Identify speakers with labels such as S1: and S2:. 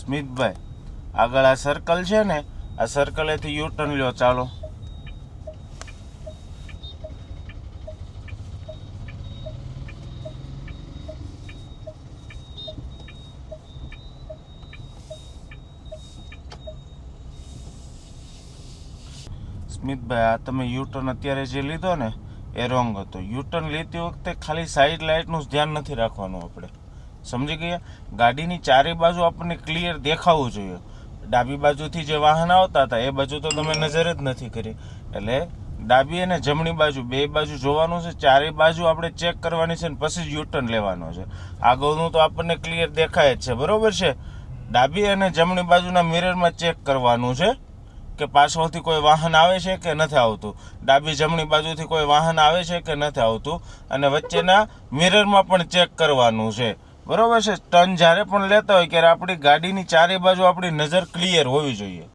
S1: સ્મિતભાઈ, આગળ આ સર્કલ છે ને, આ સર્કલેથી યુ ટર્ન લ્યો. ચાલો. સ્મિતભાઈ, આ તમે યુ ટર્ન અત્યારે જે લીધો ને એ રોંગ હતો. યુ ટર્ન લેતી વખતે ખાલી સાઈડ લાઇટનું ધ્યાન નથી રાખવાનું આપણે, સમજી ગયા? ગાડીની ચારે બાજુ આપણને ક્લિયર દેખાવું જોઈએ. ડાબી બાજુથી જે વાહન આવતા હતા એ બાજુ તો તમે નજર જ નથી કરી, એટલે ડાબી અને જમણી બાજુ બે બાજુ જોવાનું છે. ચારે બાજુ આપણે ચેક કરવાની છે ને પછી જ યુ ટર્ન લેવાનો છે. આગળનું તો આપણને ક્લિયર દેખાય જ છે, બરોબર છે? ડાબી અને જમણી બાજુના મિરરમાં ચેક કરવાનું છે કે પાછળથી કોઈ વાહન આવે છે કે નથી આવતું, ડાબી જમણી બાજુથી કોઈ વાહન આવે છે કે નથી આવતું, અને વચ્ચેના મિરરમાં પણ ચેક કરવાનું છે, બરોબર છે? ટર્ન જ્યારે પણ લેતા હોય ત્યારે આપણી ગાડીની ચારે બાજુ આપણી નજર ક્લિયર હોવી જોઈએ.